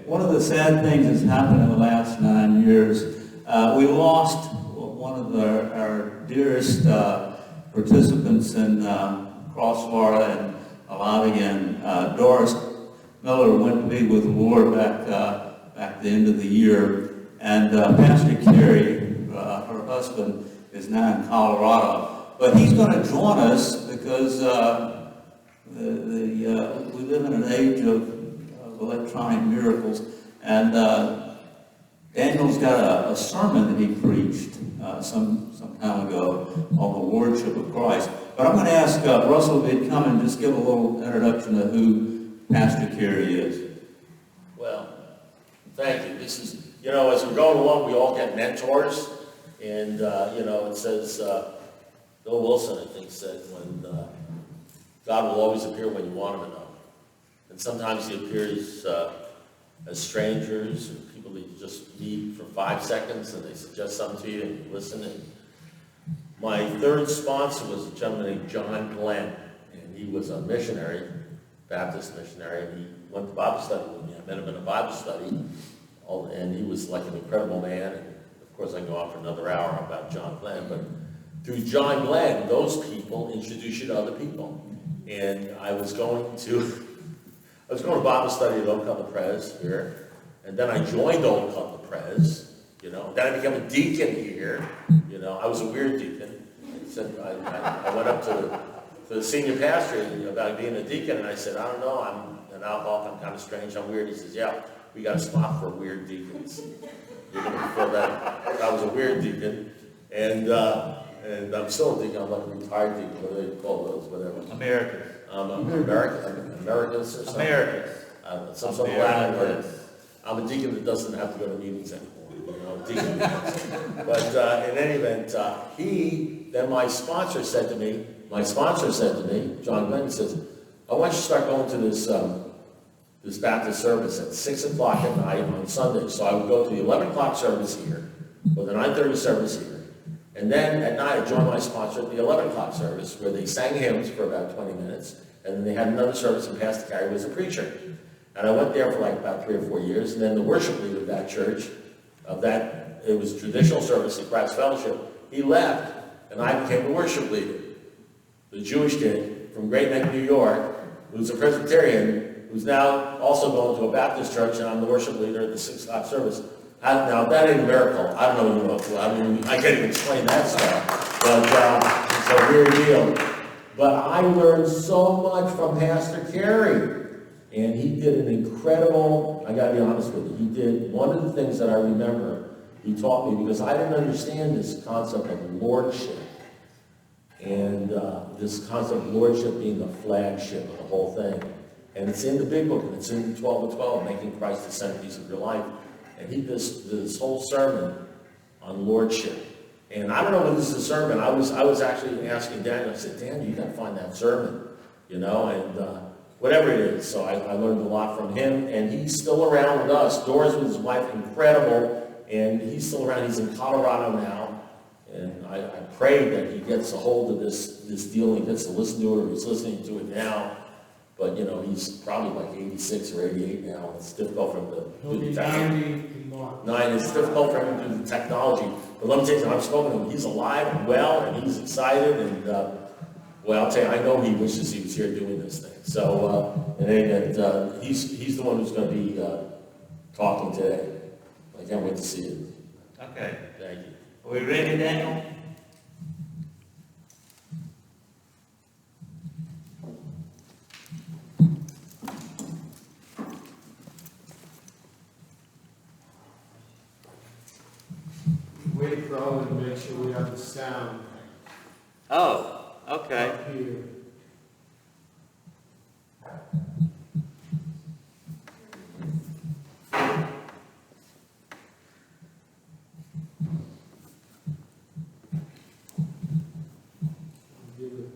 one of the sad things that's happened in the last 9 years, we lost one of our dearest participants in Cross+Florida and Alavi, and Doris Miller went to be with the Lord back the end of the year. And Pastor Carey, her husband, is now in Colorado. But he's going to join us because we live in an age of electronic miracles. And Daniel's got a sermon that he preached some time ago on the Lordship of Christ. But I'm going to ask Russell if he'd come and just give a little introduction to who Pastor Carey is. Well, thank you. This is, as we're going along, we all get mentors. And, it says, Bill Wilson, I think, said, when God will always appear when you want him to know. And sometimes he appears as strangers or people that you just meet for 5 seconds and they suggest something to you and you listen. And my third sponsor was a gentleman named John Glenn, and he was a missionary, Baptist missionary, and he went to Bible study with me. I met him in a Bible study, and he was like an incredible man. And of course, I can go on for another hour about John Glenn, but through John Glenn, those people introduce you to other people. And I was going to Bible study at Old Cutler Pres here, and then I joined Old Cutler Pres, then I became a deacon here. I was a weird deacon. I went up to the senior pastor about being a deacon, and I said, I don't know, I'm an alcoholic, I'm kind of strange, I'm weird. He says, yeah, we got a spot for weird deacons. You're going to fill that. I was a weird deacon, and I'm still a deacon. I'm like a retired deacon. What do they call those? Whatever. Americans. Americans or something. Americans. Some sort of Latin word. I'm a deacon that doesn't have to go to meetings anymore. Deacon meetings. But in any event, then my sponsor said to me, John Glenn, says, I want you to start going to this Baptist service at 6 o'clock at night on Sunday. So I would go to the 11 o'clock service here, or the 9:30 service here. And then at night I joined my sponsor at the 11 o'clock service, where they sang hymns for about 20 minutes. And then they had another service, and Pastor Carey was a preacher. And I went there for like about 3 or 4 years. And then the worship leader of that church, it was a traditional service at Cross Fellowship, he left, and I became the worship leader. The Jewish kid from Great Neck, New York, who's a Presbyterian, who's now also going to a Baptist church, and I'm the worship leader at the 6 o'clock service. Now, that ain't a miracle. I don't know, I can't even explain that stuff, but it's a weird deal. But I learned so much from Pastor Carey, and he did an incredible, I gotta be honest with you, he did one of the things that I remember he taught me, because I didn't understand this concept of lordship, and this concept of lordship being the flagship of the whole thing. And it's in the big book, and it's in 12:12, making Christ the centerpiece of your life. And he did this whole sermon on lordship. And I don't know whether this is a sermon. I was actually asking Daniel, I said, Daniel, you got to find that sermon, and whatever it is. So I learned a lot from him, and he's still around with us. Doris with his wife, incredible, and he's still around. He's in Colorado now, and I pray that he gets a hold of this deal, and he gets to listen to it, or he's listening to it now. But, he's probably like 86 or 88 now, and it's difficult for him to do the technology. It's difficult for him to do the technology. But let me tell you something, I've spoken to him. He's alive and well, and he's excited, and, I'll tell you, I know he wishes he was here doing this thing. So, he's the one who's going to be talking today. I can't wait to see you. Okay. Thank you. Are we ready, Daniel? Wait for Owen to make sure we have the sound Oh, okay. up here. Give it.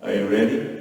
Are you ready?